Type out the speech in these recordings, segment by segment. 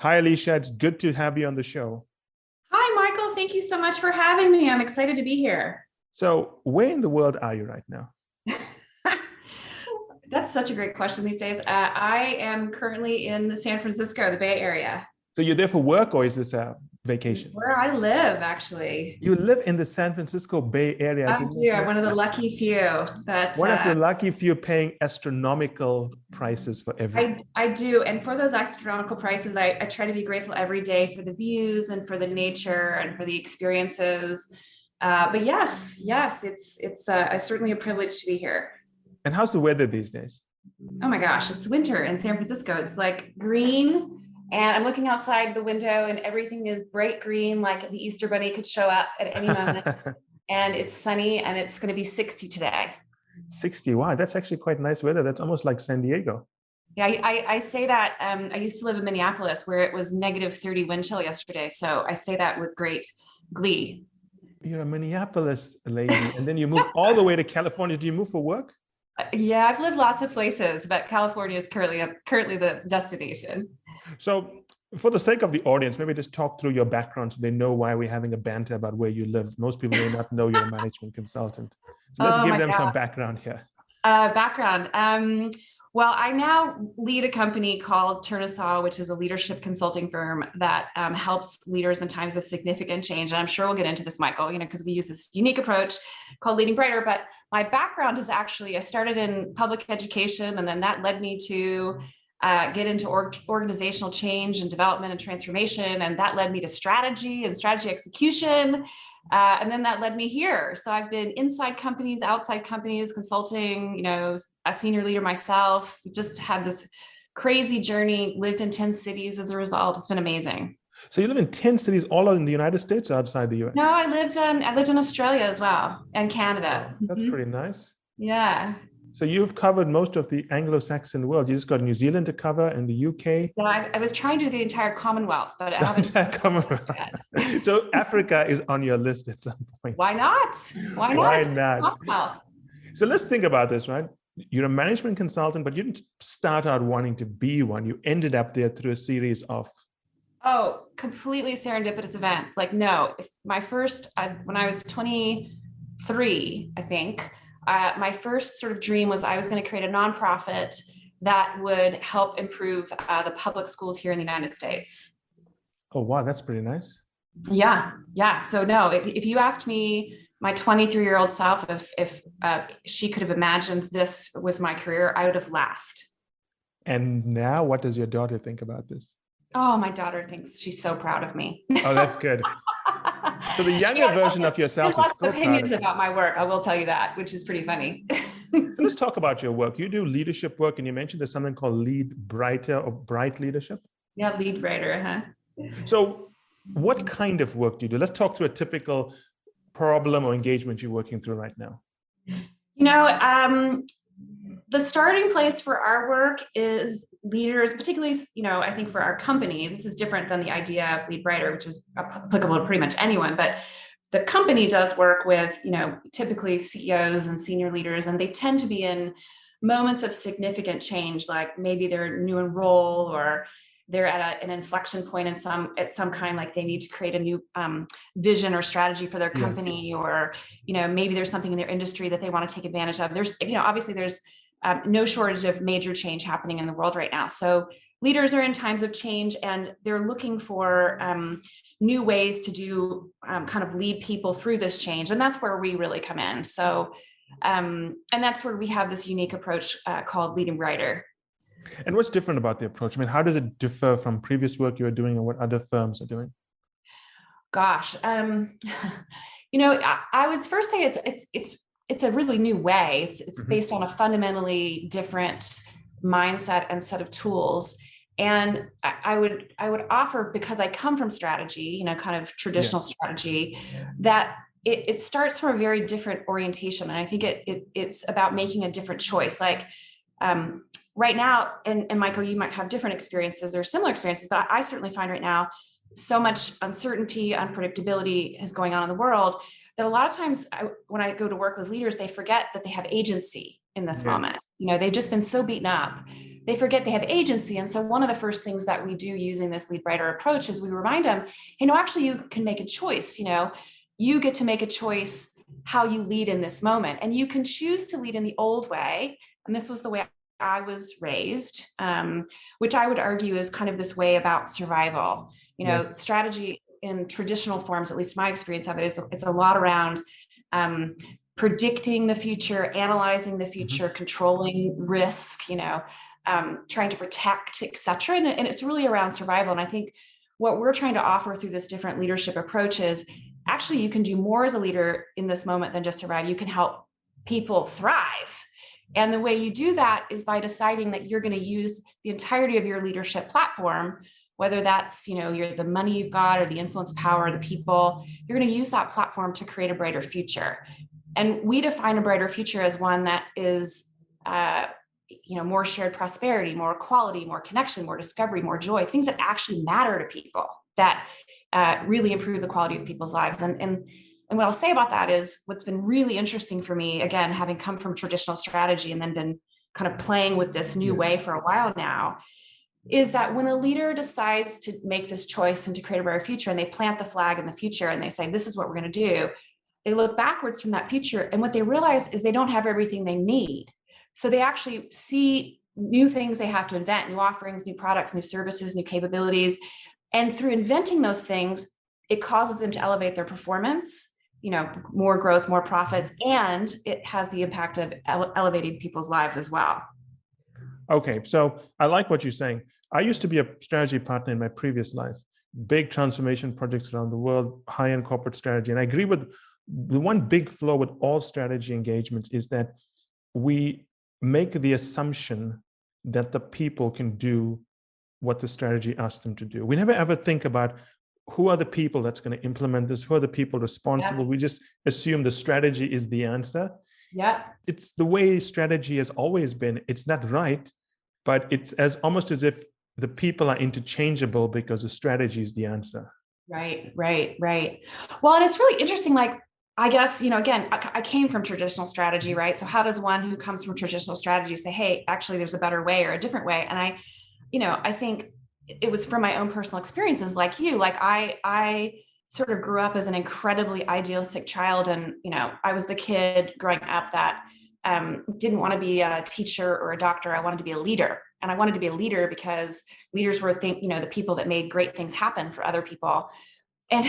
Hi, Alicia. It's good to have you on the show. Hi, Michael. Thank you so much for having me. I'm excited to be here. So, where in the world are you right now? That's such a great question these days. I am currently in San Francisco, the Bay Area, So, you're there for work or is this a vacation? where I live, actually. You live in the San Francisco Bay Area. I I did not do. I'm know one of the that. lucky few that One of the lucky few paying astronomical prices for everything. I do. And for those astronomical prices, I try to be grateful every day for the views and for the nature and for the experiences. But yes, it's certainly a privilege to be here. And how's the weather these days? Oh my gosh, it's winter in San Francisco. It's like green. And I'm looking outside the window and everything is bright green, like the Easter Bunny could show up at any moment. And it's sunny and it's going to be 60 today. 60. Wow, that's actually quite nice weather. That's almost like San Diego. Yeah, I say that. I used to live in Minneapolis where it was -30 wind chill yesterday. So I say that with great glee. You're a Minneapolis lady, and then you move all the way to California. Do you move for work? Yeah, I've lived lots of places, but California is currently the destination. So, for the sake of the audience, maybe just talk through your background so they know why we're having a banter about where you live. Most people may not know you're a management consultant. So let's give them some background here. Background. Well, I now lead a company called Tournesol, which is a leadership consulting firm that helps leaders in times of significant change. And I'm sure we'll get into this, Michael, because we use this unique approach called Leading Brighter. But my background is actually, I started in public education, and then that led me to get into organizational change and development and transformation. And that led me to strategy and strategy execution. And then that led me here. So I've been inside companies, outside companies, consulting, a senior leader myself. Just had this crazy journey, lived in 10 cities as a result. It's been amazing. So you live in 10 cities all in the United States or outside the US? No, I lived in Australia as well and Canada. Oh, that's pretty nice. Yeah. So you've covered most of the Anglo-Saxon world. You just got New Zealand to cover and the UK. No, I was trying to do the entire Commonwealth, but I haven't. So Africa is on your list at some point. Why not? Why not? Why not? So let's think about this, right? You're a management consultant, but you didn't start out wanting to be one. You ended up there through a series of completely serendipitous events. Like, no, when I was 23, I think, my first sort of dream was I was going to create a nonprofit that would help improve the public schools here in the United States. Oh, wow. That's pretty nice. Yeah. So no, if you asked me, my 23-year-old self, if she could have imagined this was my career, I would have laughed. And now what does your daughter think about this? Oh, my daughter thinks she's so proud of me. Oh, that's good. So the younger version of yourself has lots of opinions about my work. I will tell you that, which is pretty funny. So let's talk about your work. You do leadership work, and you mentioned there's something called Lead Brighter or Bright Leadership. Yeah, Lead Brighter, huh? So what kind of work do you do? Let's talk through a typical problem or engagement you're working through right now. The starting place for our work is leaders, particularly, I think for our company, this is different than the idea of Lead Brighter, which is applicable to pretty much anyone, but the company does work with, typically CEOs and senior leaders, and they tend to be in moments of significant change, like maybe they're new in role or they're at an inflection point at some kind, like they need to create a new vision or strategy for their company, yes. Or, maybe there's something in their industry that they want to take advantage of. There's, obviously there's no shortage of major change happening in the world right now. So leaders are in times of change and they're looking for new ways to do kind of lead people through this change. And that's where we really come in. So, and that's where we have this unique approach called Leading Brighter. And what's different about the approach? I mean, how does it differ from previous work you were doing or what other firms are doing? Gosh, I would first say it's a really new way. It's based on a fundamentally different mindset and set of tools. And I would offer, because I come from strategy, kind of traditional strategy, that it starts from a very different orientation. And I think it's about making a different choice. Like right now, and Michael, you might have different experiences or similar experiences, but I certainly find right now so much uncertainty, unpredictability is going on in the world that a lot of times when I go to work with leaders, they forget that they have agency in this moment. They've just been so beaten up they forget they have agency. And so one of the first things that we do using this lead writer approach is we remind them, hey, no, actually you can make a choice. You get to make a choice how you lead in this moment. And you can choose to lead in the old way. And this was the way I was raised, which I would argue is kind of this way about survival. Strategy in traditional forms, at least my experience of it, it's a lot around predicting the future, analyzing the future, controlling risk, trying to protect, et cetera. And it's really around survival. And I think what we're trying to offer through this different leadership approach is actually you can do more as a leader in this moment than just survive. You can help people thrive. And the way you do that is by deciding that you're going to use the entirety of your leadership platform, whether that's, you're the money you've got or the influence, power, or the people, you're going to use that platform to create a brighter future. And we define a brighter future as one that is, more shared prosperity, more equality, more connection, more discovery, more joy, things that actually matter to people, that really improve the quality of people's lives. And what I'll say about that is what's been really interesting for me, again, having come from traditional strategy and then been kind of playing with this new way for a while now, is that when a leader decides to make this choice and to create a brighter future, and they plant the flag in the future and they say, this is what we're going to do, they look backwards from that future. And what they realize is they don't have everything they need. So they actually see new things they have to invent, new offerings, new products, new services, new capabilities. And through inventing those things, it causes them to elevate their performance, more growth, more profits, and it has the impact of elevating people's lives as well. Okay, so I like what you're saying. I used to be a strategy partner in my previous life, big transformation projects around the world, high-end corporate strategy. And I agree with the one big flaw with all strategy engagements is that we make the assumption that the people can do what the strategy asks them to do. We never ever think about who are the people that's going to implement this, who are the people responsible. We just assume the strategy is the answer. It's the way strategy has always been. It's not right, but it's almost as if the people are interchangeable because the strategy is the answer. Right. Well, and it's really interesting, I guess, again, I came from traditional strategy, right? So how does one who comes from traditional strategy say, hey, actually there's a better way or a different way? And I think it was from my own personal experiences like you, I sort of grew up as an incredibly idealistic child. And, I was the kid growing up that didn't want to be a teacher or a doctor. I wanted to be a leader. And I wanted to be a leader because leaders were the people that made great things happen for other people. And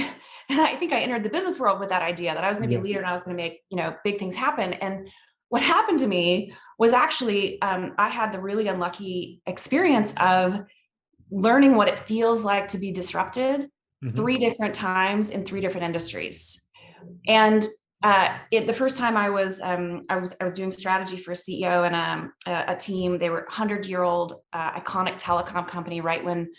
I think I entered the business world with that idea that I was going to be a leader and I was going to make, big things happen. And what happened to me was actually, I had the really unlucky experience of learning what it feels like to be disrupted 3 different times in 3 different industries. And the first time I was doing strategy for a CEO and a team. They were 100-year-old iconic telecom company, right when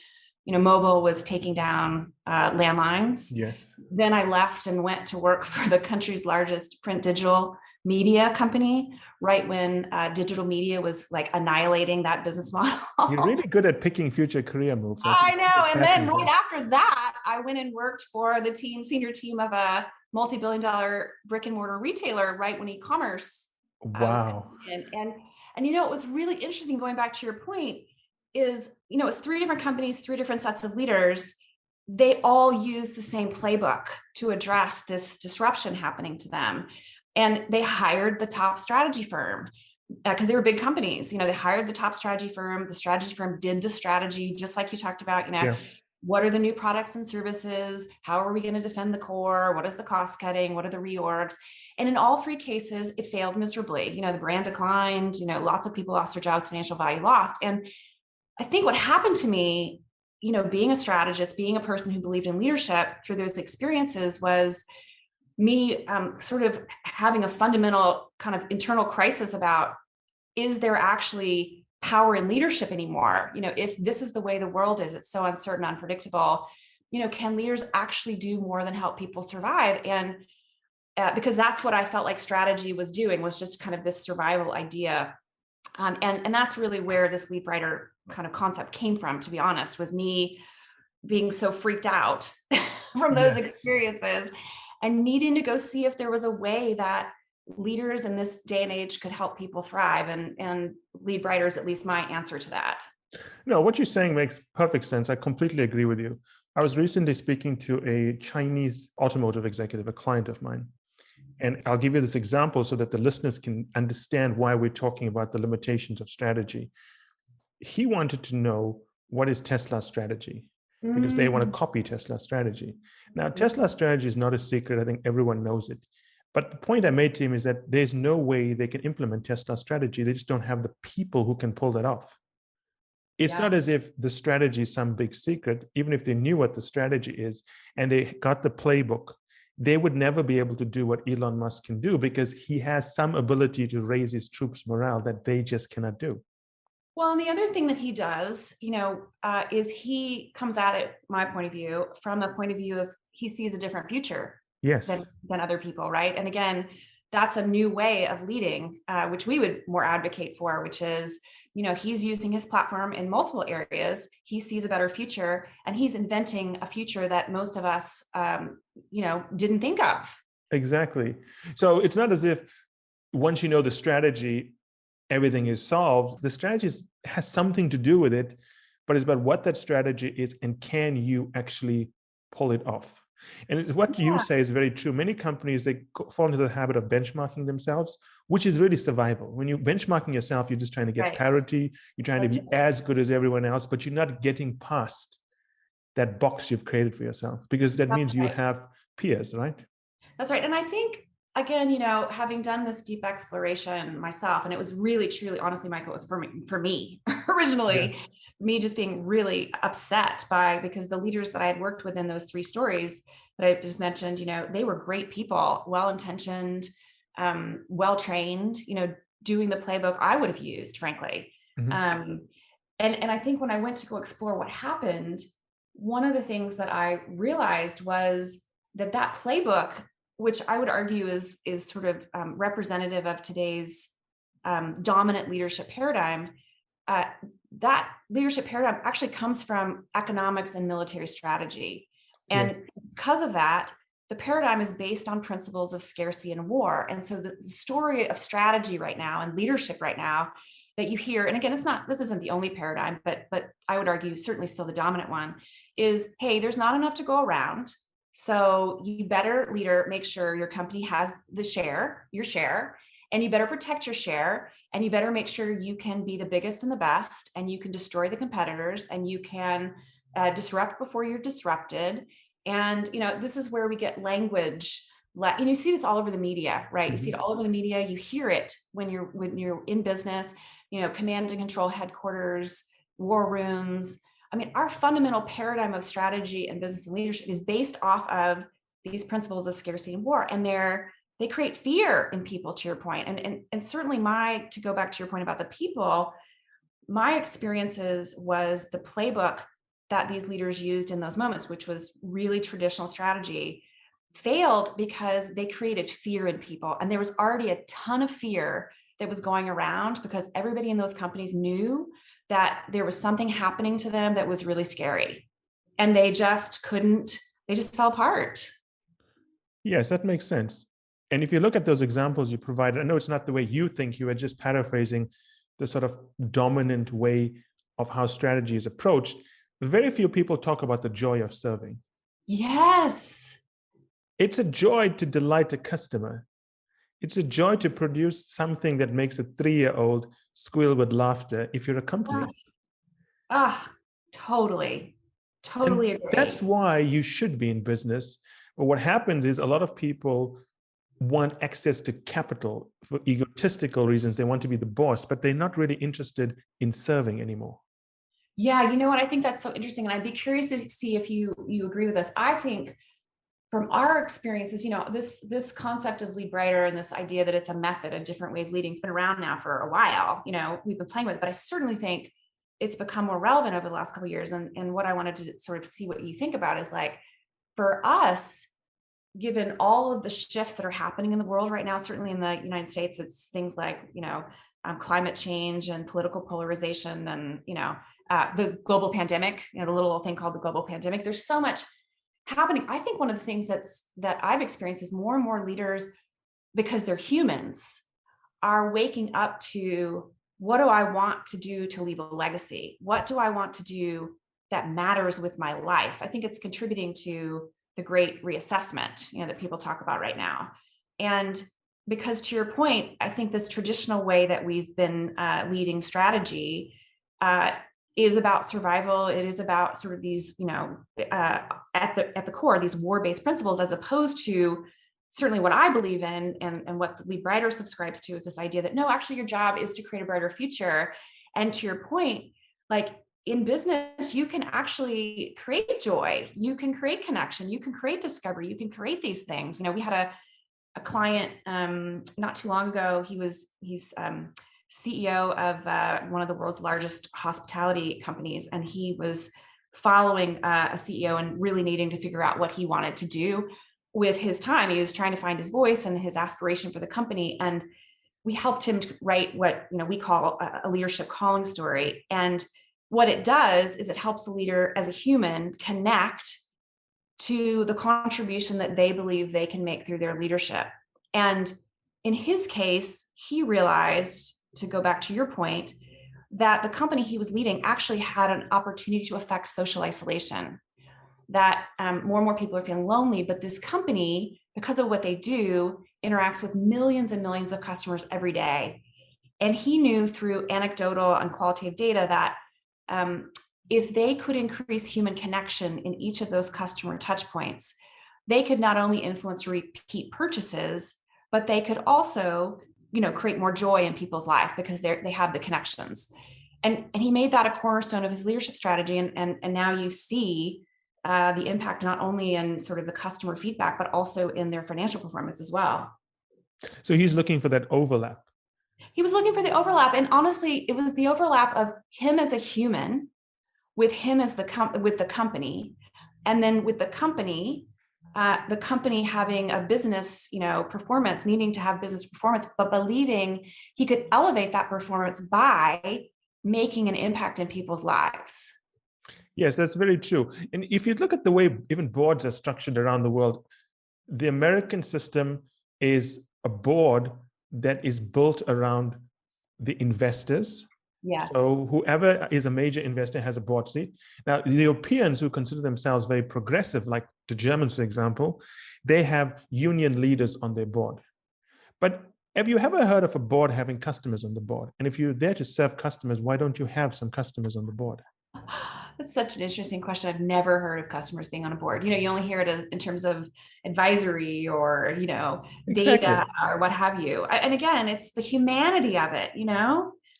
mobile was taking down landlines. Yes. Then I left and went to work for the country's largest print digital media company, right when digital media was annihilating that business model. You're really good at picking future career moves. I know. And then right after that, I went and worked for the senior team of a multi-billion-dollar brick and mortar retailer, right when e-commerce. Wow. And it was really interesting, going back to your point, is, it was 3 different companies, 3 different sets of leaders. They all use the same playbook to address this disruption happening to them. And they hired the top strategy firm because they were big companies. They hired the top strategy firm. The strategy firm did the strategy, just like you talked about, what are the new products and services? How are we going to defend the core? What is the cost cutting? What are the reorgs? And in all 3 cases, it failed miserably. The brand declined, lots of people lost their jobs, financial value lost. And I think what happened to me, being a strategist, being a person who believed in leadership through those experiences, was me sort of having a fundamental kind of internal crisis about, is there actually power in leadership anymore? If this is the way the world is, it's so uncertain, unpredictable, can leaders actually do more than help people survive? And because that's what I felt like strategy was doing, was just kind of this survival idea. And that's really where this lead writer kind of concept came from, to be honest, was me being so freaked out from those experiences and needing to go see if there was a way that leaders in this day and age could help people thrive. And Lead Brighter is at least my answer to that. No, what you're saying makes perfect sense. I completely agree with you. I was recently speaking to a Chinese automotive executive, a client of mine. And I'll give you this example so that the listeners can understand why we're talking about the limitations of strategy. He wanted to know, what is Tesla's strategy? Because they want to copy Tesla's strategy. Now, Tesla's strategy is not a secret. I think everyone knows it. But the point I made to him is that there's no way they can implement Tesla's strategy. They just don't have the people who can pull that off. It's not as if the strategy is some big secret. Even if they knew what the strategy is and they got the playbook, they would never be able to do what Elon Musk can do, because he has some ability to raise his troops' morale that they just cannot do. Well, and the other thing that he does, is he comes at it, my point of view, from a point of view of he sees a different future Yes. than other people, right? And again, that's a new way of leading, which we would more advocate for, which is, he's using his platform in multiple areas. He sees a better future, and he's inventing a future that most of us, didn't think of. Exactly. So it's not as if once you know the strategy, everything is solved. The strategy has something to do with it, but it's about what that strategy is and can you actually pull it off. And what you say is very true. Many companies, they fall into the habit of benchmarking themselves, which is really survival. When you're benchmarking yourself, you're just trying to get parity. You're trying to be as good as everyone else, but you're not getting past that box you've created for yourself, because that means you have peers, right? That's right. And I think, again, having done this deep exploration myself, and it was really, truly, honestly, Michael, it was for me originally, me just being really upset because the leaders that I had worked with in those 3 stories that I just mentioned, they were great people, well-intentioned, well-trained, doing the playbook I would have used, frankly. And I think when I went to go explore what happened, one of the things that I realized was that playbook, which I would argue is sort of representative of today's dominant leadership paradigm, that leadership paradigm actually comes from economics and military strategy. And because of that, the paradigm is based on principles of scarcity and war. And so the story of strategy right now and leadership right now that you hear, and again, this isn't the only paradigm, but I would argue certainly still the dominant one, is, hey, there's not enough to go around. So you better, leader, make sure your company has your share, and you better protect your share, and you better make sure you can be the biggest and the best, and you can destroy the competitors, and you can disrupt before you're disrupted. And, this is where we get language. You see this all over the media, right? You see it all over the media. You hear it when you're in business, command and control headquarters, war rooms. I mean, our fundamental paradigm of strategy and business and leadership is based off of these principles of scarcity and war. And they create fear in people, to your point. And certainly to go back to your point about the people, my experiences was the playbook that these leaders used in those moments, which was really traditional strategy, failed because they created fear in people. And there was already a ton of fear that was going around because everybody in those companies knew that there was something happening to them that was really scary. And they just fell apart. Yes, that makes sense. And if you look at those examples you provided, I know it's not the way you think, you were just paraphrasing the sort of dominant way of how strategy is approached. Very few people talk about the joy of serving. Yes. It's a joy to delight a customer. It's a joy to produce something that makes a 3-year-old squeal with laughter if you're a company. Totally agree. That's why you should be in business. But what happens is a lot of people want access to capital for egotistical reasons. They want to be the boss, but they're not really interested in serving anymore. Yeah, you know what? I think that's so interesting. And I'd be curious to see if you agree with us. I think from our experiences, this concept of Lead Brighter and this idea that it's a method, a different way of leading, has been around now for a while. We've been playing with it, but I certainly think it's become more relevant over the last couple of years. And what I wanted to sort of see what you think about is, like, for us, given all of the shifts that are happening in the world right now, certainly in the United States, it's things like, climate change and political polarization and, the global pandemic, the little thing called the global pandemic. There's so much happening. I think one of the things that I've experienced is more and more leaders because they're humans, are waking up to, what do I want to do to leave a legacy? What do I want to do that matters with my life? I think it's contributing to the great reassessment, that people talk about right now. And because, to your point, I think this traditional way that we've been leading strategy is about survival. It is about sort of these, at the core, these war-based principles, as opposed to certainly what I believe in, and what the lead writer subscribes to, is this idea that no, actually your job is to create a brighter future. And to your point, like in business, you can actually create joy, you can create connection, you can create discovery, you can create these things. We had a client not too long ago. He's CEO of one of the world's largest hospitality companies, and he was following a CEO and really needing to figure out what he wanted to do with his time. He was trying to find his voice and his aspiration for the company. And we helped him to write what we call a leadership calling story. And what it does is it helps the leader as a human connect to the contribution that they believe they can make through their leadership. And in his case, he realized, to go back to your point, that the company he was leading actually had an opportunity to affect social isolation, that more and more people are feeling lonely, but this company, because of what they do, interacts with millions and millions of customers every day. And he knew through anecdotal and qualitative data that if they could increase human connection in each of those customer touch points, they could not only influence repeat purchases, but they could also, create more joy in people's life because they have the connections. And he made that a cornerstone of his leadership strategy. And now you see the impact not only in sort of the customer feedback, but also in their financial performance as well. So he's looking for that overlap. He was looking for the overlap. And honestly, it was the overlap of him as a human with him as with the company. And then with the company having a business, performance, needing to have business performance, but believing he could elevate that performance by making an impact in people's lives. Yes, that's very true. And if you look at the way even boards are structured around the world, the American system is a board that is built around the investors. Yes. So whoever is a major investor has a board seat. Now, the Europeans, who consider themselves very progressive, like the Germans, for example, they have union leaders on their board. But have you ever heard of a board having customers on the board? And if you're there to serve customers, why don't you have some customers on the board? That's such an interesting question. I've never heard of customers being on a board. You only hear it in terms of advisory or, data or what have you. And again, it's the humanity of it,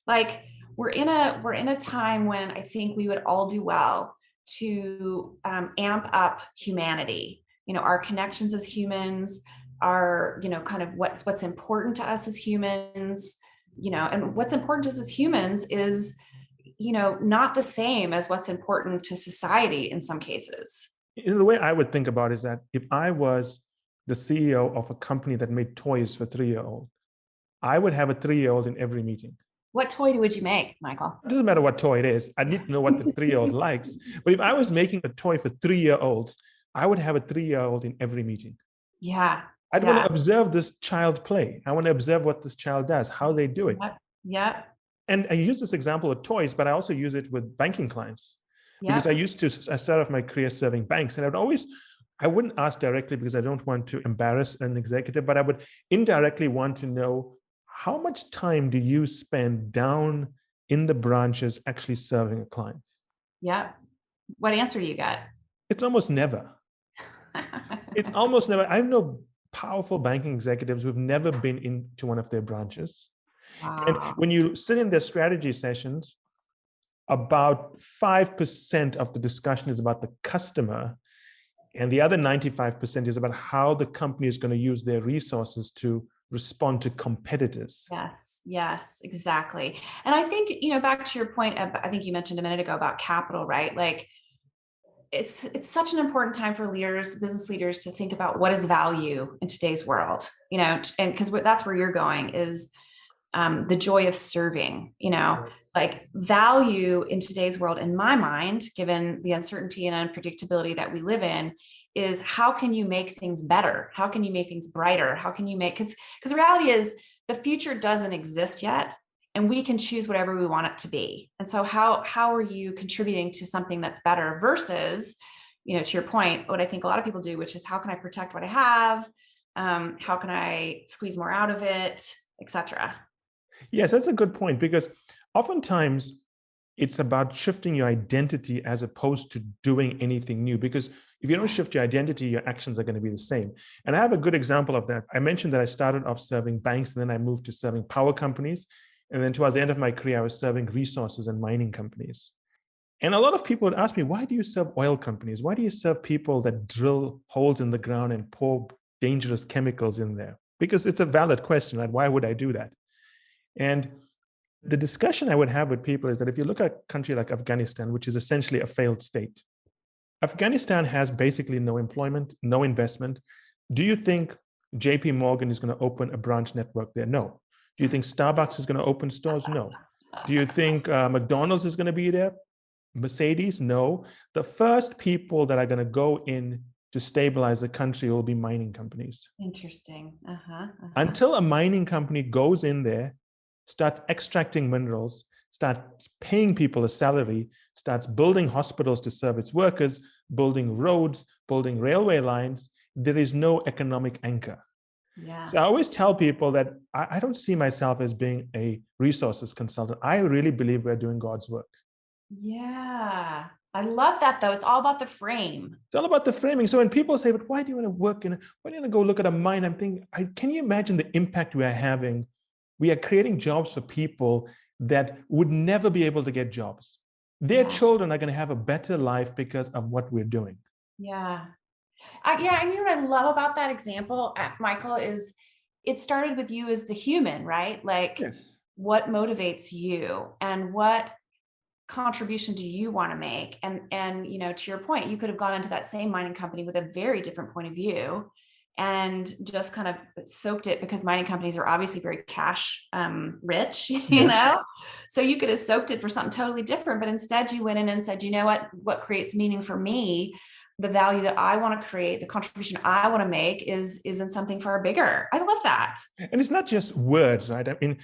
like we're in a time when I think we would all do well to amp up humanity, our connections as humans, our, kind of what's important to us as humans, and what's important to us as humans is, not the same as what's important to society in some cases. The way I would think about it is that if I was the CEO of a company that made toys for 3-year-olds, I would have a 3-year-old in every meeting. What toy would you make, Michael? It doesn't matter what toy it is. I need to know what the 3-year-old likes. But if I was making a toy for 3-year-olds, I would have a 3-year-old in every meeting. Yeah. I'd want to observe this child play. I want to observe what this child does, how they do it. Yeah. And I use this example of toys, but I also use it with banking clients. Because I started off my career serving banks, and I wouldn't ask directly because I don't want to embarrass an executive, but I would indirectly want to know, how much time do you spend down in the branches actually serving a client? Yeah. What answer do you get? It's almost never. It's almost never. I know powerful banking executives who've never been into one of their branches. Wow. And when you sit in their strategy sessions, about 5% of the discussion is about the customer, and the other 95% is about how the company is going to use their resources to respond to competitors. Yes, exactly. And I think, back to your point, I think you mentioned a minute ago about capital, right? Like it's such an important time for leaders, business leaders, to think about what is value in today's world, and because that's where you're going is, the joy of serving, like value in today's world, in my mind, given the uncertainty and unpredictability that we live in, is how can you make things better? How can you make things brighter? How can you make, because the reality is the future doesn't exist yet, and we can choose whatever we want it to be. And so how are you contributing to something that's better versus, to your point, what I think a lot of people do, which is how can I protect what I have? How can I squeeze more out of it, et cetera? Yes, that's a good point, because oftentimes it's about shifting your identity as opposed to doing anything new. Because if you don't shift your identity, your actions are going to be the same. And I have a good example of that. I mentioned that I started off serving banks, and then I moved to serving power companies. And then towards the end of my career, I was serving resources and mining companies. And a lot of people would ask me, why do you serve oil companies? Why do you serve people that drill holes in the ground and pour dangerous chemicals in there? Because it's a valid question, right? Why would I do that? And the discussion I would have with people is that if you look at a country like Afghanistan, which is essentially a failed state, Afghanistan has basically no employment, no investment. Do you think JP Morgan is going to open a branch network there? No. Do you think Starbucks is going to open stores? No. Do you think McDonald's is going to be there? Mercedes? No. The first people that are going to go in to stabilize the country will be mining companies. Interesting. Until a mining company goes in there, starts extracting minerals, starts paying people a salary, starts building hospitals to serve its workers, building roads, building railway lines, there is no economic anchor. Yeah. So I always tell people that I don't see myself as being a resources consultant. I really believe we're doing God's work. Yeah. I love that, though. It's all about the frame. It's all about the framing. So when people say, but why do you want to work in, why do you want to go look at a mine? I'm thinking, can you imagine the impact we are having? We are creating jobs for people that would never be able to get jobs. Their children are going to have a better life because of what we're doing. Yeah. And what I love about that example, Michael, is it started with you as the human, right? Like, yes. What motivates you and what contribution do you want to make? And to your point, you could have gone into that same mining company with a very different point of view and just kind of soaked it, because mining companies are obviously very cash rich, so you could have soaked it for something totally different. But instead you went in and said, you know what creates meaning for me, the value that I want to create, the contribution I want to make is in something far bigger. I love that. And it's not just words, right? I mean,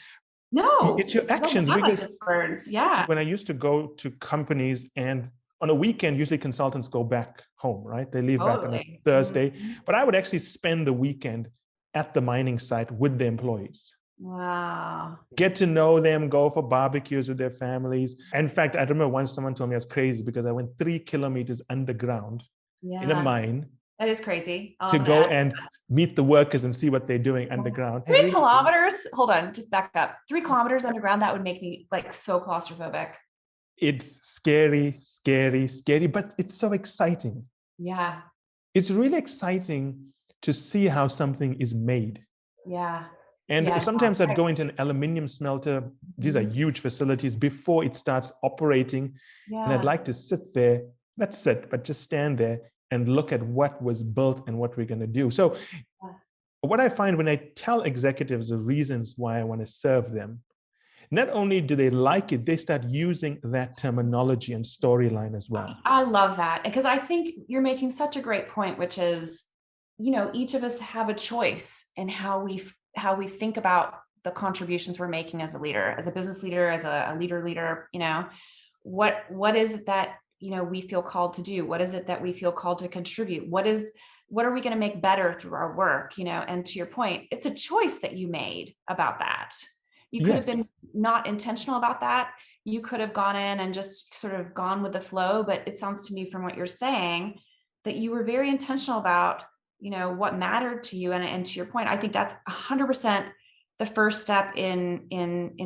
no, it's your actions. Because just words. Yeah. When I used to go to companies, and on a weekend, usually consultants go back home, right? They leave back on a Thursday. But I would actually spend the weekend at the mining site with the employees. Wow. Get to know them, go for barbecues with their families. In fact, I remember once someone told me I was crazy because I went 3 kilometers underground in a mine. That is crazy. To go and meet the workers and see what they're doing underground. 3 kilometers? Hold on, just back up. 3 kilometers underground, that would make me like so claustrophobic. It's scary, but it's so exciting. Yeah. It's really exciting to see how something is made. Yeah. And sometimes I'd go into an aluminum smelter. These are huge facilities before it starts operating. Yeah. And I'd like to sit there, not sit, but just stand there and look at what was built and what we're going to do. So what I find when I tell executives the reasons why I want to serve them, not only do they like it, they start using that terminology and storyline as well. I love that, because I think you're making such a great point, which is, each of us have a choice in how we think about the contributions we're making as a leader, as a business leader, as a leader, what is it that, we feel called to do? What is it that we feel called to contribute? What are we going to make better through our work? And to your point, it's a choice that you made about that. You could have been not intentional about that. You could have gone in and just sort of gone with the flow. But it sounds to me from what you're saying that you were very intentional about, what mattered to you. And to your point, I think that's 100% the first step in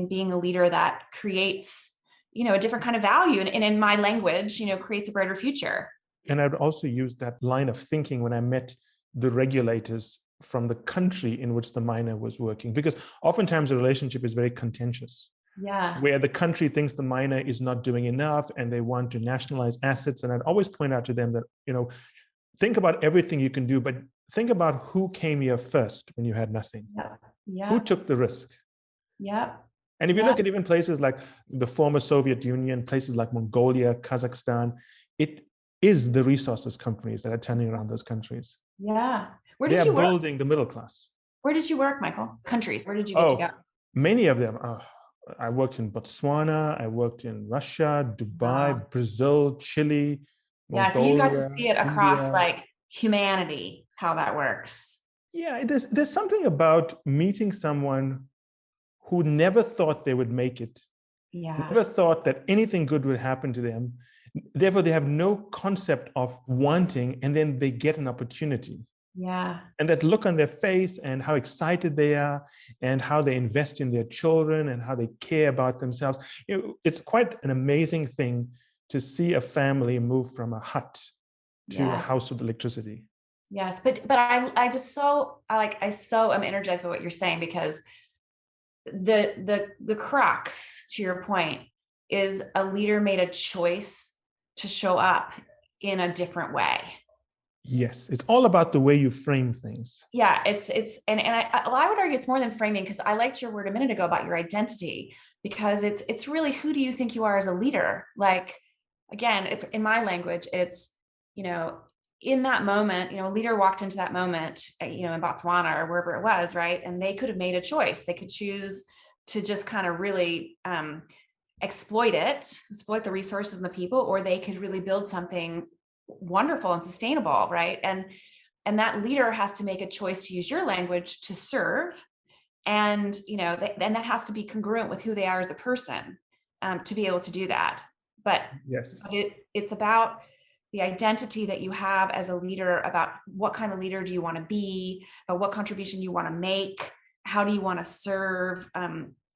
being a leader that creates, a different kind of value. And in my language, creates a brighter future. And I'd also use that line of thinking when I met the regulators from the country in which the miner was working, because oftentimes the relationship is very contentious. Yeah. Where the country thinks the miner is not doing enough and they want to nationalize assets. And I'd always point out to them that, think about everything you can do, but think about who came here first when you had nothing. Yeah. Who took the risk? Yeah. And if you Yeah. look at even places like the former Soviet Union, places like Mongolia, Kazakhstan, it is the resources companies that are turning around those countries. Yeah. Where They did are you work? building the middle class. Where did you work, Michael? Countries. Where did you get to go? Many of them. I worked in Botswana, I worked in Russia, Dubai, Wow. Brazil, Chile, Yeah. So you got to Mongolia, see it across India. like humanity, how that works. Yeah, there's something about meeting someone who never thought they would make it, Yeah. never thought that anything good would happen to them. Therefore, they have no concept of wanting, and then they get an opportunity. Yeah. And that look on their face and how excited they are and how they invest in their children and how they care about themselves. It's quite an amazing thing to see a family move from a hut to a house with electricity. Yes, but I just so I so am energized by what you're saying, because the crux to your point is a leader made a choice to show up in a different way. Yes, it's all about the way you frame things. Yeah, it's and I would argue it's more than framing, because I liked your word a minute ago about your identity, because it's really, who do you think you are as a leader? Like, again, if in my language, it's, in that moment, a leader walked into that moment, in Botswana or wherever it was, right? And they could have made a choice. They could choose to just kind of really exploit the resources and the people, or they could really build something wonderful and sustainable, right? And that leader has to make a choice, to use your language, to serve, and and that has to be congruent with who they are as a person, to be able to do that. But yes, it's about the identity that you have as a leader, about what kind of leader do you want to be, about what contribution you want to make, how do you want to serve,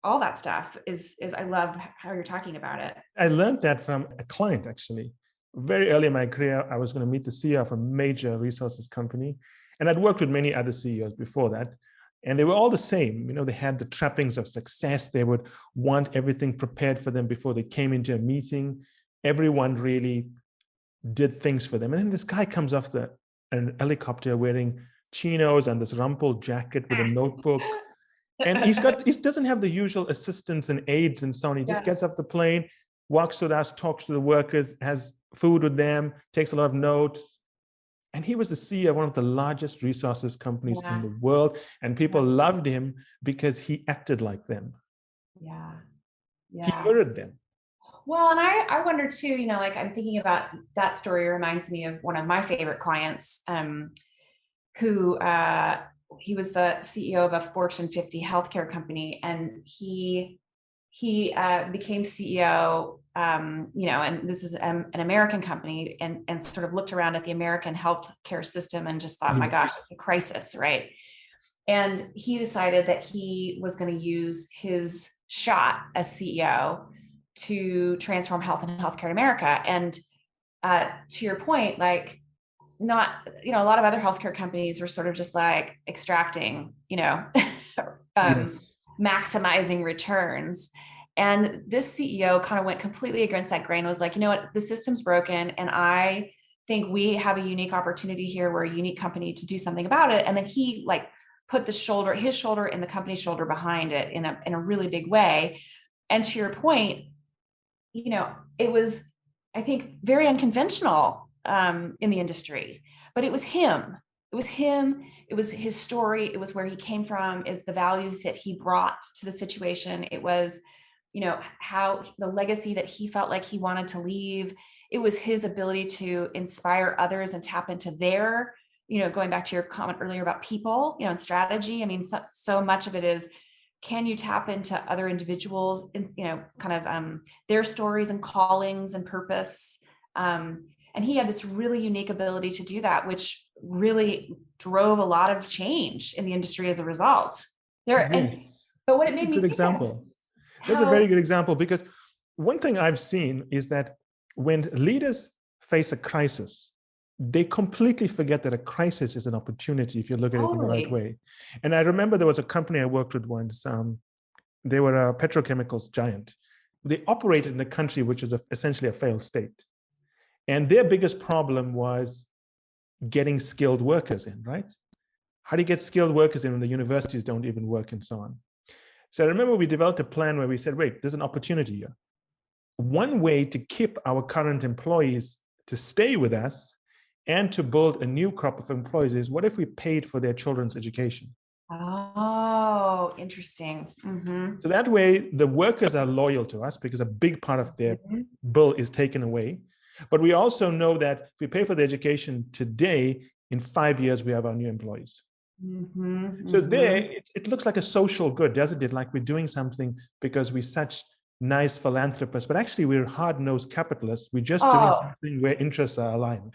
all that stuff is I love how you're talking about it. I learned that from a client, actually. Very early in my career, I was going to meet the CEO of a major resources company. And I'd worked with many other CEOs before that. And they were all the same. They had the trappings of success. They would want everything prepared for them before they came into a meeting. Everyone really did things for them. And then this guy comes off an helicopter wearing chinos and this rumpled jacket with a notebook. And he doesn't have the usual assistants and aides and so on. He just gets off the plane, walks with us, talks to the workers, has food with them, takes a lot of notes. And he was the CEO of one of the largest resources companies in the world. And people loved him because he acted like them. Yeah. He mirrored them. Well, and I wonder too, like, I'm thinking about that story reminds me of one of my favorite clients, who he was the CEO of a Fortune 50 healthcare company, and he became CEO, and this is an American company, and sort of looked around at the American healthcare system and just thought, my gosh, it's a crisis, right? And he decided that he was going to use his shot as CEO to transform health and healthcare in America. And to your point, like, not, a lot of other healthcare companies were sort of just like extracting, maximizing returns. And this CEO kind of went completely against that grain, was like, you know what, the system's broken, and I think we have a unique opportunity here. We're a unique company to do something about it. And then he like put his shoulder and the company's shoulder behind it in a really big way. And to your point, it was, I think, very unconventional in the industry, but it was him. It was him. It was his story. It was where he came from. It's the values that he brought to the situation. It was, how the legacy that he felt like he wanted to leave. It was his ability to inspire others and tap into their, going back to your comment earlier about people, and strategy. I mean, so much of it is, can you tap into other individuals and, kind of their stories and callings and purpose? And he had this really unique ability to do that, which really drove a lot of change in the industry as a result. But what it made me think example. That's a very good example, because one thing I've seen is that when leaders face a crisis, they completely forget that a crisis is an opportunity if you look at it in the right way. And I remember there was a company I worked with once. They were a petrochemicals giant. They operated in a country which is essentially a failed state. And their biggest problem was getting skilled workers in, right? How do you get skilled workers in when the universities don't even work and so on? So I remember we developed a plan where we said, wait, there's an opportunity here. One way to keep our current employees to stay with us and to build a new crop of employees is, what if we paid for their children's education? Oh, interesting. So that way the workers are loyal to us because a big part of their bill is taken away. But we also know that if we pay for the education today, in 5 years, we have our new employees. So there, it looks like a social good, doesn't it? Like we're doing something because we're such nice philanthropists, but actually we're hard-nosed capitalists. We're just doing something where interests are aligned.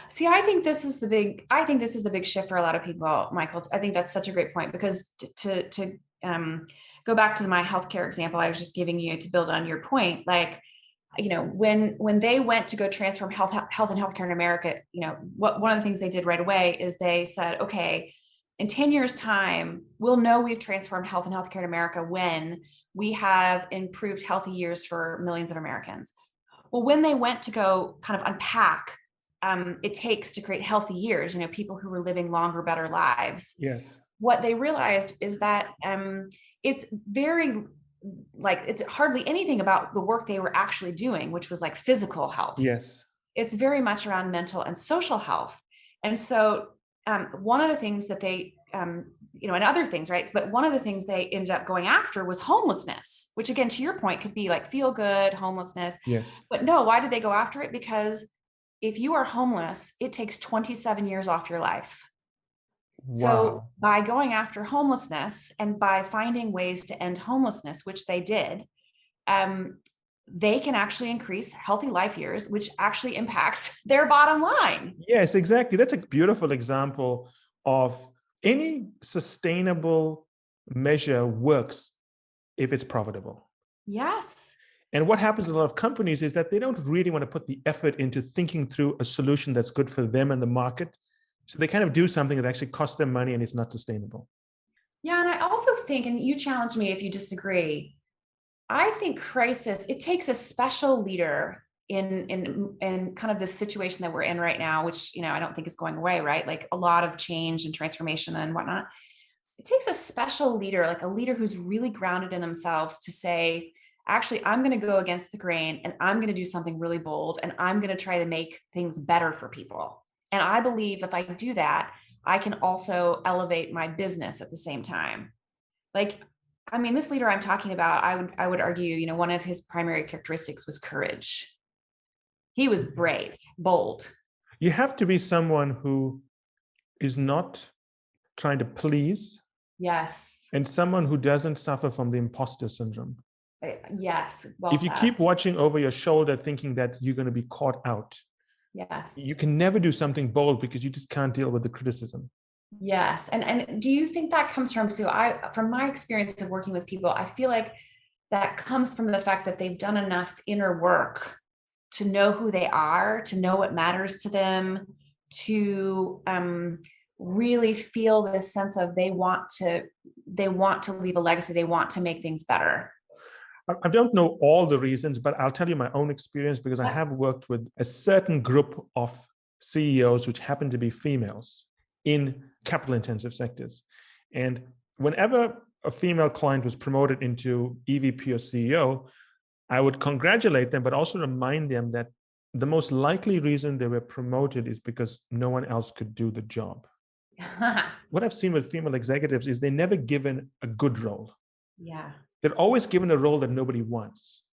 See, I think this is the big shift for a lot of people, Michael. I think that's such a great point, because to go back to my healthcare example I was just giving you to build on your point, like, you know, when they went to go transform health and healthcare in America, you know, one of the things they did right away is they said, okay, in 10 years time, we'll know we've transformed health and healthcare in America when we have improved healthy years for millions of Americans. Well, when they went to go kind of unpack it takes to create healthy years, you know, people who were living longer, better lives. Yes. What they realized is that it's very, like, it's hardly anything about the work they were actually doing, which was like physical health. Yes. It's very much around mental and social health. And so one of the things that they, you know, and other things, right? But one of the things they ended up going after was homelessness, which again, to your point, could be like feel good homelessness. Yes. But no, why did they go after it? Because if you are homeless, it takes 27 years off your life. Wow. So by going after homelessness and by finding ways to end homelessness, which they did, they can actually increase healthy life years, which actually impacts their bottom line. Yes, exactly. That's a beautiful example of any sustainable measure works if it's profitable. Yes. And what happens in a lot of companies is that they don't really want to put the effort into thinking through a solution that's good for them and the market. So they kind of do something that actually costs them money and it's not sustainable. Yeah. And I also think, and you challenge me if you disagree, I think crisis, it takes a special leader in kind of this situation that we're in right now, which, you know, I don't think is going away, right? Like a lot of change and transformation and whatnot. It takes a special leader, like a leader who's really grounded in themselves, to say, actually, I'm going to go against the grain and I'm going to do something really bold and I'm going to try to make things better for people. And I believe if I do that, I can also elevate my business at the same time. Like, I mean, this leader I'm talking about, I would argue, you know, one of his primary characteristics was courage. He was brave, bold. You have to be someone who is not trying to please. Yes. And someone who doesn't suffer from the imposter syndrome. Yes. Well if you said. keep watching over your shoulder thinking that you're going to be caught out, yes, you can never do something bold because you just can't deal with the criticism. Yes. And do you think that comes from, Sue? From my experience of working with people, I feel like that comes from the fact that they've done enough inner work to know who they are, to know what matters to them, to really feel this sense of they want to leave a legacy. They want to make things better. I don't know all the reasons, but I'll tell you my own experience because I have worked with a certain group of CEOs which happen to be females in capital intensive sectors. And whenever a female client was promoted into EVP or CEO, I would congratulate them, but also remind them that the most likely reason they were promoted is because no one else could do the job. What I've seen with female executives is they're never given a good role. Yeah. They're always given a role that nobody wants.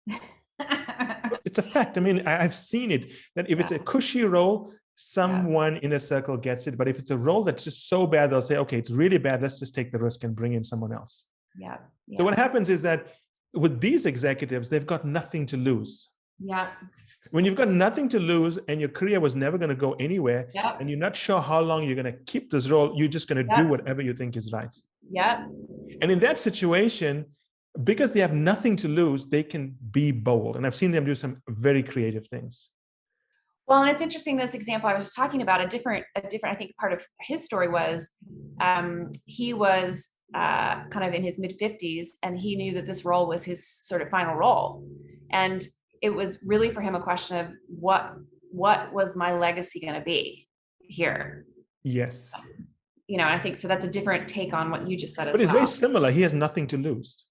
It's a fact. I mean, I've seen it, that if it's a cushy role, someone in a circle gets it. But if it's a role that's just so bad, they'll say, okay, it's really bad. Let's just take the risk and bring in someone else. Yeah. So what happens is that with these executives, they've got nothing to lose. Yeah. When you've got nothing to lose and your career was never going to go anywhere, and you're not sure how long you're going to keep this role, you're just going to do whatever you think is right. Yeah. And in that situation, because they have nothing to lose, they can be bold. And I've seen them do some very creative things. Well, and it's interesting, this example I was just talking about, a different, I think part of his story was he was kind of in his mid-50s and he knew that this role was his sort of final role. And it was really for him a question of what was my legacy going to be here? Yes. You know, I think so that's a different take on what you just said as well. But it's very similar. He has nothing to lose.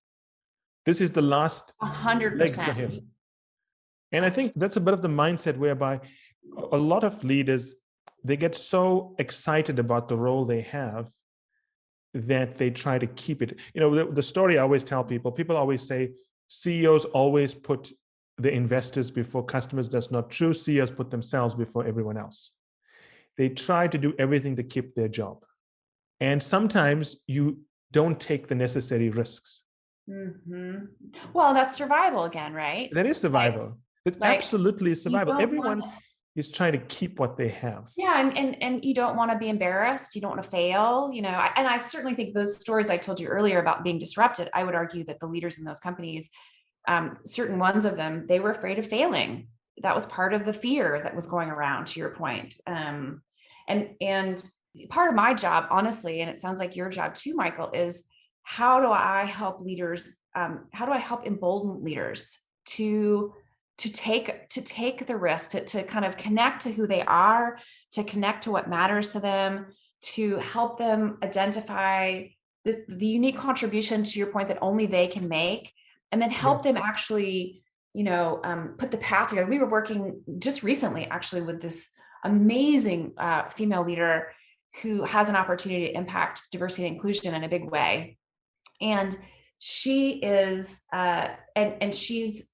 This is the last leg for 100%. him. And I think that's a bit of the mindset whereby a lot of leaders, they get so excited about the role they have that they try to keep it. The story I always tell people always say CEOs always put the investors before customers. That's not true. CEOs put themselves before everyone else. They try to do everything to keep their job. And sometimes you don't take the necessary risks. Mm-hmm. Well, that's survival again, right? That is survival. That absolutely is survival. Everyone is trying to keep what they have. Yeah, and you don't want to be embarrassed. You don't want to fail. And I certainly think those stories I told you earlier about being disrupted, I would argue that the leaders in those companies, certain ones of them, they were afraid of failing. That was part of the fear that was going around, to your point. And part of my job, honestly, and it sounds like your job too, Michael, is how do I help leaders? How do I help embolden leaders to take the risk, to kind of connect to who they are, to connect to what matters to them, to help them identify the unique contribution, to your point, that only they can make, and then help them actually, put the path together. We were working just recently, actually, with this amazing female leader who has an opportunity to impact diversity and inclusion in a big way. And she is, and she's,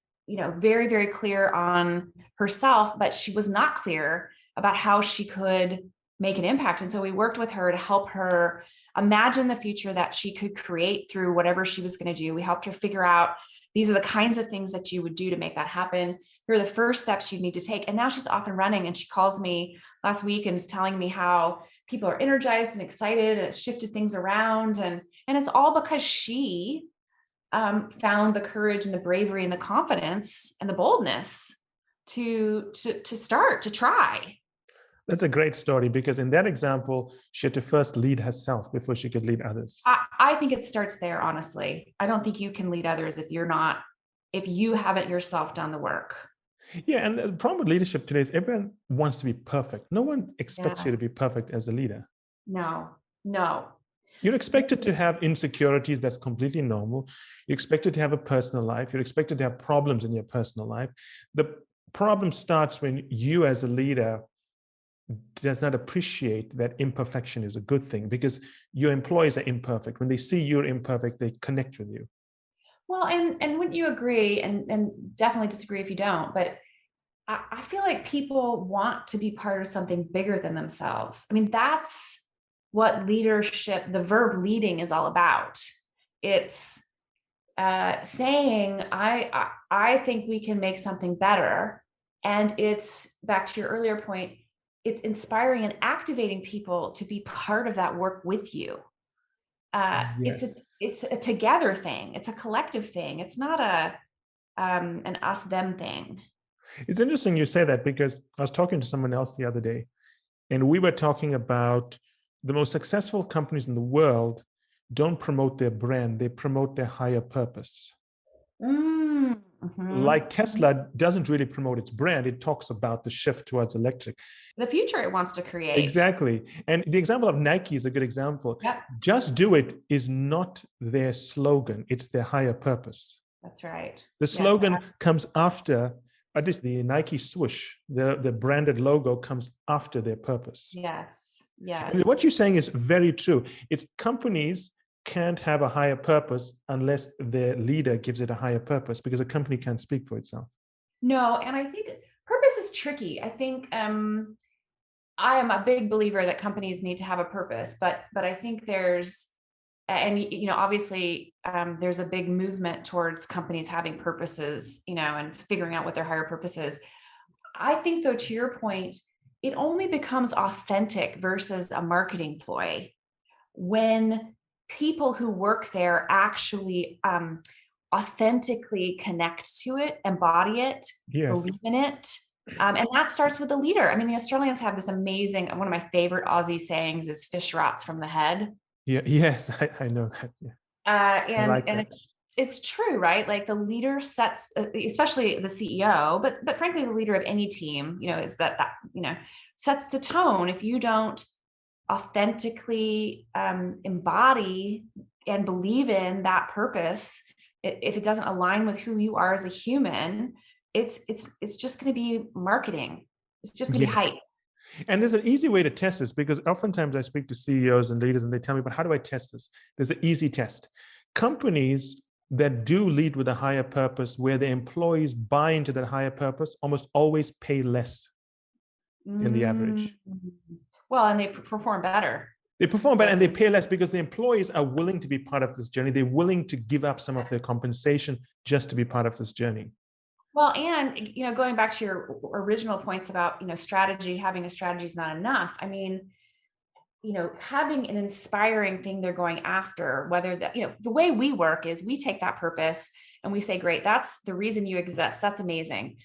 very, very clear on herself, but she was not clear about how she could make an impact. And so we worked with her to help her imagine the future that she could create through whatever she was going to do. We helped her figure out, these are the kinds of things that you would do to make that happen. Here are the first steps you need to take. And now she's off and running. And she calls me last week and is telling me how people are energized and excited, and it's shifted things around. And it's all because she found the courage and the bravery and the confidence and the boldness to start, to try. That's a great story, because in that example, she had to first lead herself before she could lead others. I think it starts there, honestly. I don't think you can lead others if you haven't yourself done the work. Yeah, and the problem with leadership today is everyone wants to be perfect. No one expects you to be perfect as a leader. No. You're expected to have insecurities. That's completely normal. You're expected to have a personal life. You're expected to have problems in your personal life. The problem starts when you as a leader does not appreciate that imperfection is a good thing, because your employees are imperfect. When they see you're imperfect, they connect with you. Well, and wouldn't you agree, and definitely disagree if you don't, but I feel like people want to be part of something bigger than themselves. I mean, that's what leadership, the verb leading, is all about. It's saying, I think we can make something better. And it's, back to your earlier point, it's inspiring and activating people to be part of that work with you. Yes. It's a together thing. It's a collective thing. It's not an us them thing. It's interesting you say that, because I was talking to someone else the other day, and we were talking about the most successful companies in the world don't promote their brand, they promote their higher purpose. Mm-hmm. Like Tesla doesn't really promote its brand, it talks about the shift towards electric. The future it wants to create. Exactly. And the example of Nike is a good example. Yep. Just do it is not their slogan, it's their higher purpose. That's right. The slogan comes after, at least the Nike swoosh, the branded logo comes after their purpose. Yes. And what you're saying is very true. It's companies can't have a higher purpose unless their leader gives it a higher purpose, because a company can't speak for itself. No, and I think purpose is tricky. I think I am a big believer that companies need to have a purpose, but I think there's, and obviously there's a big movement towards companies having purposes, and figuring out what their higher purpose is. I think, though, to your point, it only becomes authentic versus a marketing ploy when people who work there actually authentically connect to it, embody it, believe in it. And that starts with the leader. I mean, the Australians have this amazing, one of my favorite Aussie sayings is fish rots from the head. Yeah. Yes, I know that. Yeah. And it's true, right? Like the leader sets, especially the CEO, but frankly, the leader of any team, is that sets the tone. If you don't authentically embody and believe in that purpose, if it doesn't align with who you are as a human, it's just going to be marketing. It's just going to be Yes. hype. And there's an easy way to test this, because oftentimes I speak to CEOs and leaders and they tell me, but how do I test this? There's an easy test. Companies that do lead with a higher purpose, where the employees buy into that higher purpose, almost always pay less than the average. Well, and they perform better. They perform better and they pay less because the employees are willing to be part of this journey. They're willing to give up some of their compensation just to be part of this journey. Well, and, going back to your original points about, strategy, having a strategy is not enough. I mean, having an inspiring thing they're going after, whether that, the way we work is we take that purpose and we say, great, that's the reason you exist. That's amazing.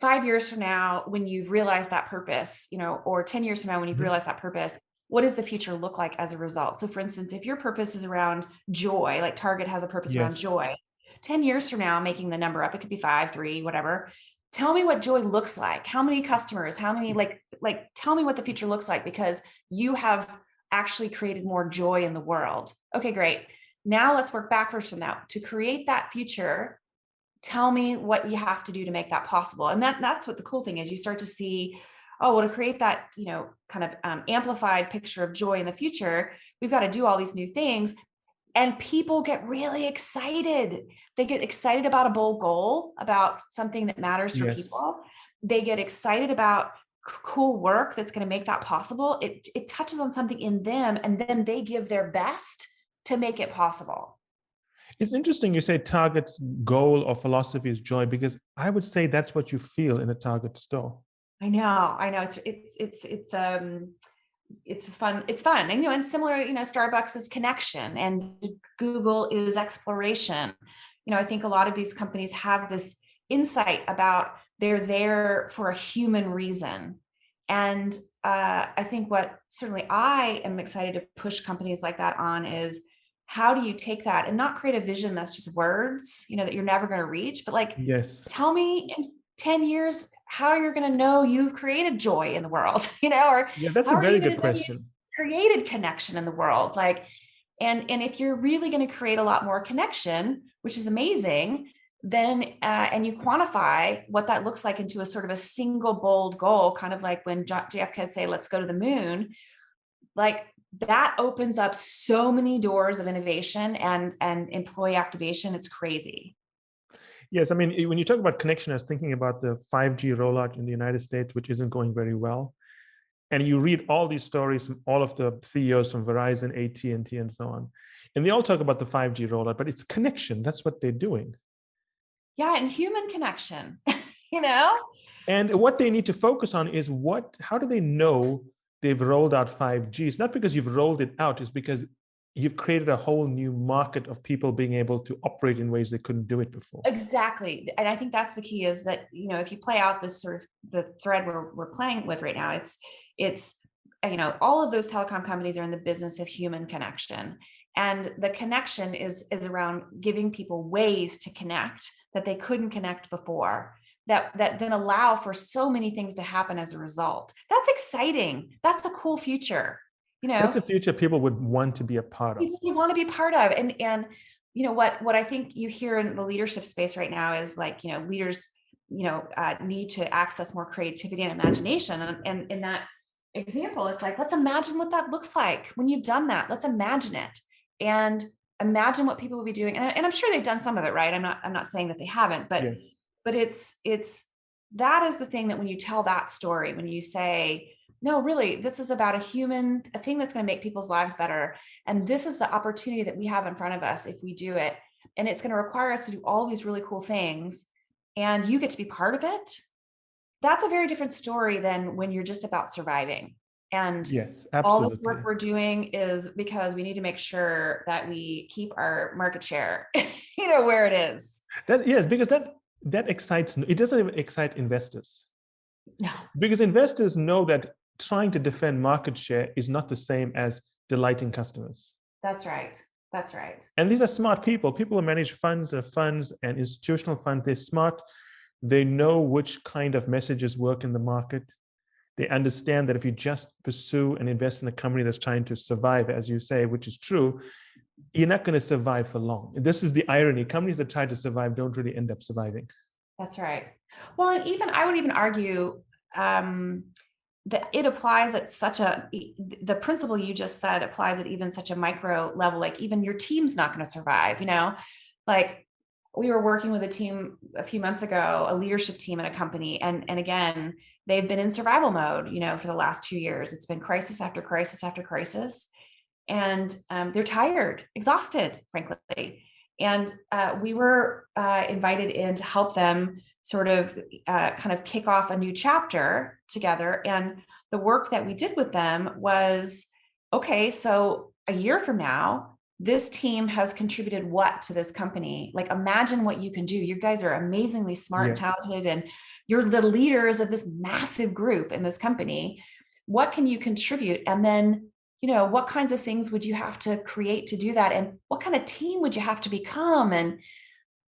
5 years from now, when you've realized that purpose, or 10 years from now, when you've realized that purpose, what does the future look like as a result? So for instance, if your purpose is around joy, like Target has a purpose around joy, 10 years from now, making the number up, it could be 5, 3, whatever. Tell me what joy looks like. How many customers, how many, tell me what the future looks like, because you have actually created more joy in the world. Okay, great. Now let's work backwards from that. To create that future, tell me what you have to do to make that possible. And that's what the cool thing is. You start to see, oh, well, to create that, kind of amplified picture of joy in the future, we've got to do all these new things. And people get really excited. They get excited about a bold goal, about something that matters for people. They get excited about cool work that's going to make that possible. It touches on something in them, and then they give their best to make it possible. It's interesting you say Target's goal or philosophy is joy, because I would say that's what you feel in a Target store. I know. It's fun. And, and similar, Starbucks is connection and Google is exploration. I think a lot of these companies have this insight about they're there for a human reason. And I think what certainly I am excited to push companies like that on is, how do you take that and not create a vision that's just words, that you're never going to reach, but tell me in 10 years how you're going to know you've created joy in the world, or that's a very good question. Created connection in the world. And if you're really going to create a lot more connection, which is amazing, then, and you quantify what that looks like into a sort of a single bold goal, kind of like when JFK would say, let's go to the moon, that opens up so many doors of innovation and employee activation. It's crazy. Yes, I mean, when you talk about connection, I was thinking about the 5G rollout in the United States, which isn't going very well. And you read all these stories from all of the CEOs from Verizon, AT&T, and so on. And they all talk about the 5G rollout, but it's connection. That's what they're doing. Yeah, and human connection, And what they need to focus on is how do they know they've rolled out 5G? It's not because you've rolled it out, it's because you've created a whole new market of people being able to operate in ways they couldn't do it before. Exactly. And I think that's the key, is that, if you play out this sort of the thread we're playing with right now, it's all of those telecom companies are in the business of human connection. And the connection is around giving people ways to connect that they couldn't connect before, that then allow for so many things to happen as a result. That's exciting. That's a cool future. That's a future people would want to be a part of. People want to be part of. And what I think you hear in the leadership space right now is leaders, need to access more creativity and imagination. And in that example, it's let's imagine what that looks like when you've done that. Let's imagine it and imagine what people will be doing. And I'm sure they've done some of it, right? I'm not saying that they haven't, but it's that is the thing that when you tell that story, when you say, no, really, this is about a thing that's going to make people's lives better. And this is the opportunity that we have in front of us if we do it. And it's going to require us to do all these really cool things. And you get to be part of it. That's a very different story than when you're just about surviving. And yes, absolutely. All the work we're doing is because we need to make sure that we keep our market share, where it is. Because that excites, it doesn't even excite investors. No. Because investors know that trying to defend market share is not the same as delighting customers. That's right. And these are smart people who manage funds and institutional funds. They're smart. They know which kind of messages work in the market. They understand that if you just pursue and invest in a company that's trying to survive, as you say, which is true, you're not going to survive for long. This is the irony. Companies that try to survive don't really end up surviving. That's right. Well, and even I would even argue that it applies at the principle you just said applies at even such a micro level. Like even your team's not going to survive. Like we were working with a team a few months ago, a leadership team in a company, and again, they've been in survival mode, for the last 2 years. It's been crisis after crisis after crisis, and they're tired, exhausted, frankly. And we were invited in to help them sort of kind of kick off a new chapter together. And the work that we did with them was, okay, so a year from now, this team has contributed what to this company? Like, imagine what you can do. You guys are amazingly smart and talented, and you're the leaders of this massive group in this company. What can you contribute? And then, what kinds of things would you have to create to do that? And what kind of team would you have to become? And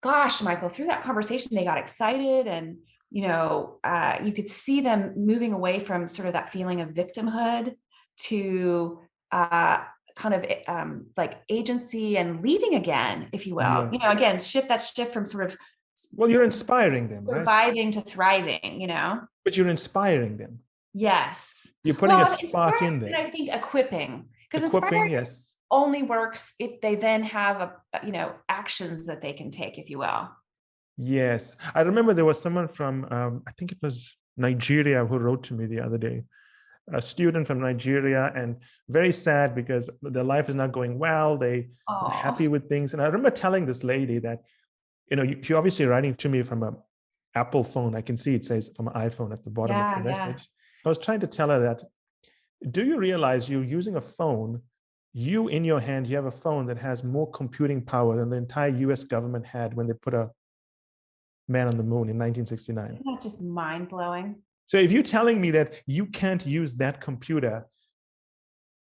gosh, Michael, through that conversation, they got excited, and, you could see them moving away from sort of that feeling of victimhood to kind of like agency and leading again, if you will. Yes. Again, shift from sort of, well, you're inspiring them, right? Surviving to thriving, But you're inspiring them. Yes. You're putting a spark in there. And I think equipping, because Equipping, inspiring yes, only works if they then have actions that they can take, if you will. Yes. I remember there was someone from, I think it was Nigeria, who wrote to me the other day, a student from Nigeria, and very sad because their life is not going well. They are happy with things. And I remember telling this lady that, she obviously writing to me from an Apple phone. I can see it says from an iPhone at the bottom of the message. I was trying to tell her that, do you realize you're using a phone, you in your hand, you have a phone that has more computing power than the entire US government had when they put a man on the moon in 1969. Isn't that just mind-blowing? So if you're telling me that you can't use that computer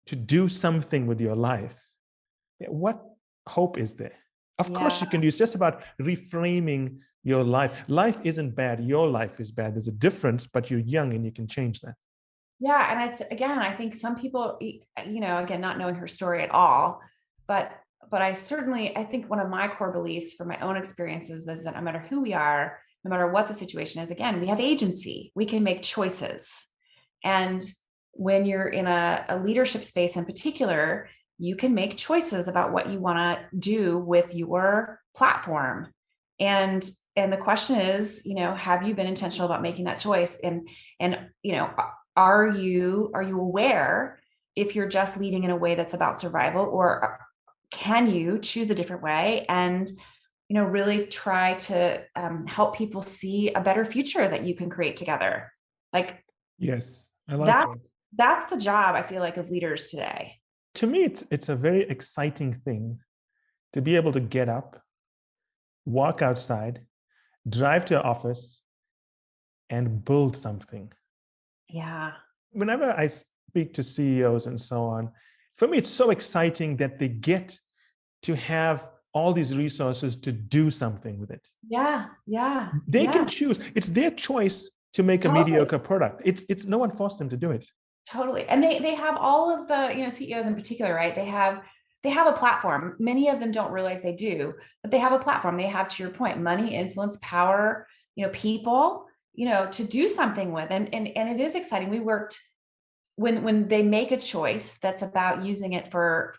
to do something with your life, what hope is there? Of course you can do. It's just about reframing your life. Life isn't bad. Your life is bad. There's a difference, but you're young and you can change that. Yeah. And it's, again, I think some people, again, not knowing her story at all, but I think one of my core beliefs from my own experiences is that no matter who we are, no matter what the situation is, again, we have agency. We can make choices. And when you're in a leadership space in particular, you can make choices about what you want to do with your platform. And the question is, have you been intentional about making that choice? And are you aware if you're just leading in a way that's about survival, or can you choose a different way and, really try to help people see a better future that you can create together? Like, yes, I like that. That's the job, I feel like, of leaders today. To me, it's a very exciting thing to be able to get up, walk outside, drive to an office, and build something. Yeah. Whenever I speak to CEOs and so on, for me, it's so exciting that they get to have all these resources to do something with it. Yeah. They can choose. It's their choice to make a mediocre product. It's no one forced them to do it. Totally. And they have all of the, CEOs in particular, right? They have a platform. Many of them don't realize they do, but they have a platform. They have, to your point, money, influence, power, people, to do something with. And it is exciting. We worked when they make a choice that's about using it for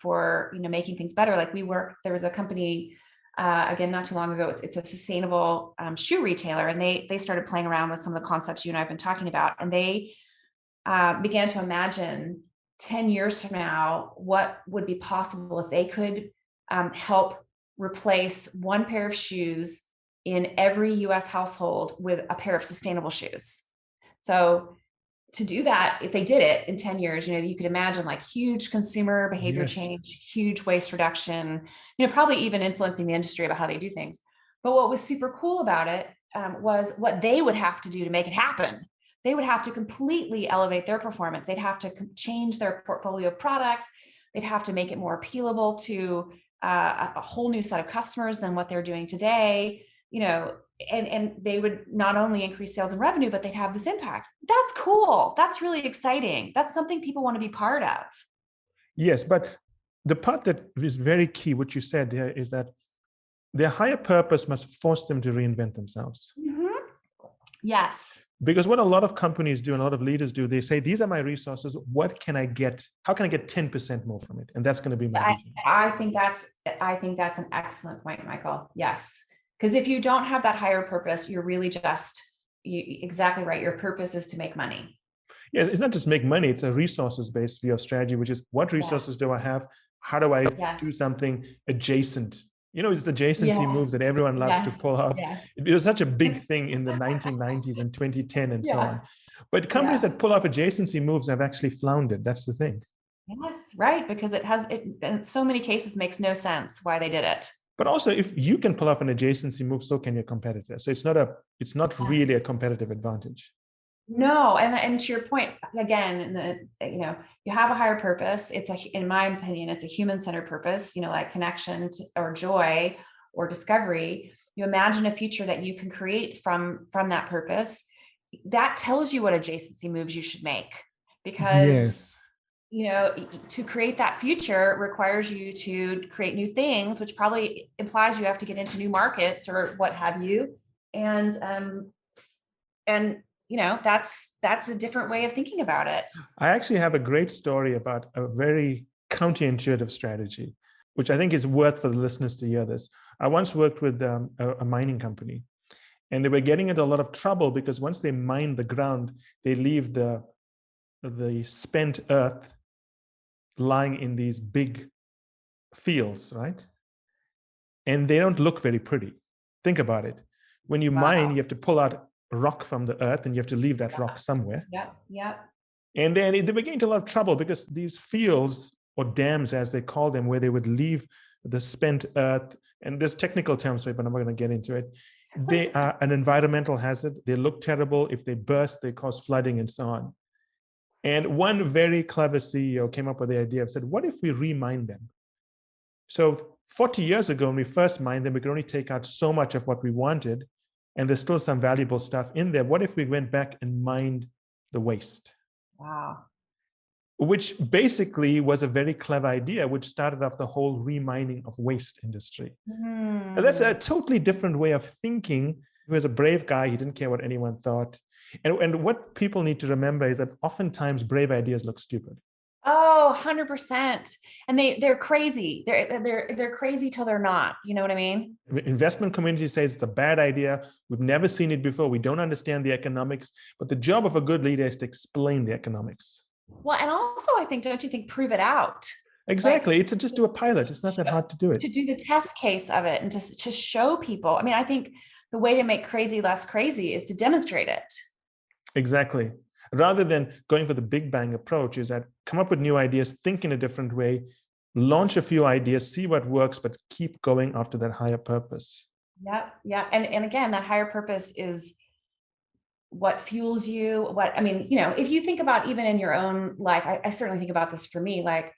making things better. Like there was a company, again, not too long ago, it's a sustainable shoe retailer. And they started playing around with some of the concepts you and I have been talking about. And they began to imagine 10 years from now, what would be possible if they could help replace one pair of shoes in every US household with a pair of sustainable shoes. So to do that, if they did it in 10 years, you could imagine like huge consumer behavior change, huge waste reduction, probably even influencing the industry about how they do things. But what was super cool about it was what they would have to do to make it happen. They would have to completely elevate their performance. They'd have to change their portfolio of products. They'd have to make it more appealable to a whole new set of customers than what they're doing today, and they would not only increase sales and revenue, but they'd have this impact. That's cool. That's really exciting. That's something people want to be part of. Yes, but The part that is very key, what you said there, is that their higher purpose must force them to reinvent themselves. Mhm. Yes. Because what a lot of companies do and a lot of leaders do, they say, these are my resources. What can I get? How can I get 10% more from it? And that's going to be my vision. I think that's an excellent point, Michael. Yes. Because if you don't have that higher purpose, you're really just exactly right. Your purpose is to make money. Yeah, it's not just make money, it's a resources-based view of strategy, which is what resources do I have? How do I do something adjacent? It's adjacency moves that everyone loves to pull off. It was such a big thing in the 1990s and 2010 and so on. But companies that pull off adjacency moves have actually floundered. That's the thing. Yes, right. Because it in so many cases makes no sense why they did it. But also, if you can pull off an adjacency move, so can your competitor. So it's not really a competitive advantage. No, and to your point again, you have a higher purpose. In my opinion, it's a human-centered purpose. Like connection or joy or discovery. You imagine a future that you can create from that purpose. That tells you what adjacency moves you should make, because to create that future requires you to create new things, which probably implies you have to get into new markets or what have you, and that's a different way of thinking about it. I actually have a great story about a very counterintuitive strategy, which I think is worth for the listeners to hear this. I once worked with a mining company, and they were getting into a lot of trouble because once they mine the ground, they leave the spent earth lying in these big fields, right? And they don't look very pretty. Think about it. When you mine, you have to pull out rock from the earth and you have to leave that rock somewhere. Yeah. And then they were getting into a lot of trouble because these fields, or dams as they call them, where they would leave the spent earth, and there's technical terms for it, but I'm not going to get into it. They are an environmental hazard. They look terrible. If they burst, they cause flooding and so on. And one very clever CEO came up with the idea of said, what if we remine them? So 40 years ago, when we first mined them, we could only take out so much of what we wanted, and there's still some valuable stuff in there. What if we went back and mined the waste? Wow. Which basically was a very clever idea, which started off the whole remining of waste industry. And that's a totally different way of thinking. He was a brave guy. He didn't care what anyone thought. And what people need to remember is that oftentimes brave ideas look stupid. Oh, 100%. And they're crazy. They're crazy till they're not. You know what I mean? The investment community says it's a bad idea. We've never seen it before. We don't understand the economics. But the job of a good leader is to explain the economics. Well, and also, I think, don't you think, prove it out? Exactly. It's just do a pilot. It's not that hard to do it. To do the test case of it and to show people. I mean, I think the way to make crazy less crazy is to demonstrate it. Exactly. Rather than going for the big bang approach, is that come up with new ideas, think in a different way, launch a few ideas, see what works, but keep going after that higher purpose. Yeah. And again, that higher purpose is what fuels you. If you think about even in your own life, I certainly think about this for me, like,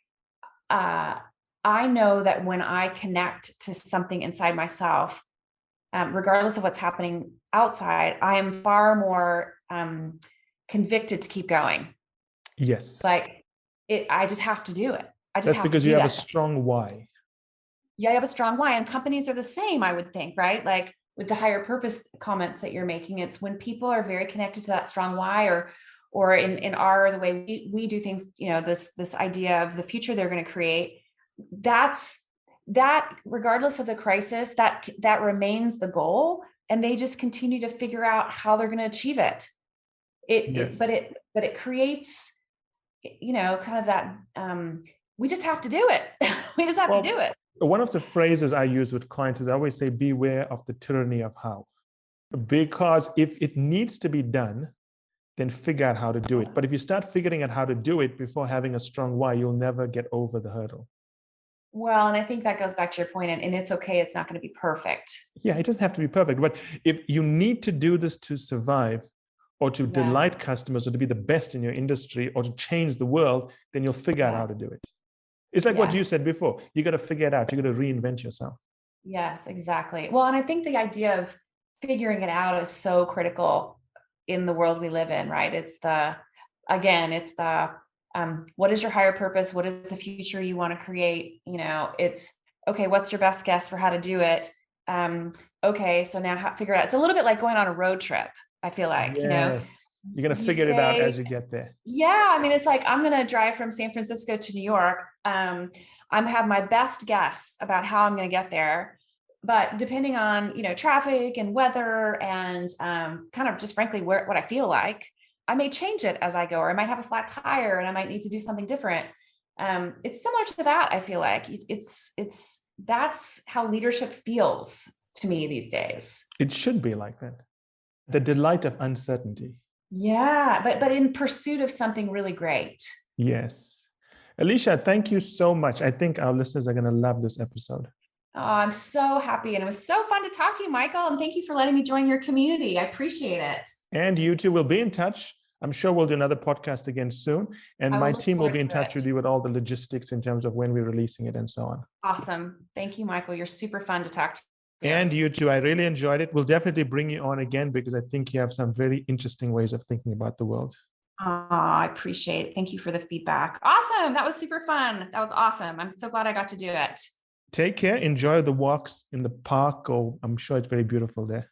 I know that when I connect to something inside myself, regardless of what's happening outside, I am far more convicted to keep going. Yes. I just have to do it. That's because you have a strong why. Yeah, I have a strong why. And companies are the same, I would think, right? Like with the higher purpose comments that you're making, it's when people are very connected to that strong why, or in the way we do things, this idea of the future they're going to create, that regardless of the crisis, that remains the goal. And they just continue to figure out how they're going to achieve it. But it creates, kind of that, we just have to do it. We just have to do it. One of the phrases I use with clients is I always say, beware of the tyranny of how. Because if it needs to be done, then figure out how to do it. But if you start figuring out how to do it before having a strong why, you'll never get over the hurdle. Well, and I think that goes back to your point, and it's okay. It's not going to be perfect. Yeah, it doesn't have to be perfect. But if you need to do this to survive, or to delight customers, or to be the best in your industry, or to change the world, then you'll figure out how to do it. It's like what you said before. You got to figure it out. You got to reinvent yourself. Yes, exactly. Well, and I think the idea of figuring it out is so critical in the world we live in, right? It's the what is your higher purpose? What is the future you want to create? It's okay. What's your best guess for how to do it? Okay, so now figure it out. It's a little bit like going on a road trip. I feel like, Yes. You're going to figure it out as you get there. Yeah. I mean, it's like, I'm going to drive from San Francisco to New York. I'm have my best guess about how I'm going to get there. But depending on, traffic and weather and kind of just frankly, what I feel like, I may change it as I go, or I might have a flat tire and I might need to do something different. It's similar to that. I feel like that's how leadership feels to me these days. It should be like that. The delight of uncertainty. Yeah, but in pursuit of something really great. Yes. Alicia, thank you so much. I think our listeners are going to love this episode. Oh, I'm so happy. And it was so fun to talk to you, Michael. And thank you for letting me join your community. I appreciate it. And you two will be in touch. I'm sure we'll do another podcast again soon. And my team will be in touch with you with all the logistics in terms of when we're releasing it and so on. Awesome. Thank you, Michael. You're super fun to talk to. And you too. I really enjoyed it. We'll definitely bring you on again because I think you have some very interesting ways of thinking about the world. Oh, I appreciate it. Thank you for the feedback. Awesome. That was super fun. That was awesome. I'm so glad I got to do it. Take care. Enjoy the walks in the park. I'm sure it's very beautiful there.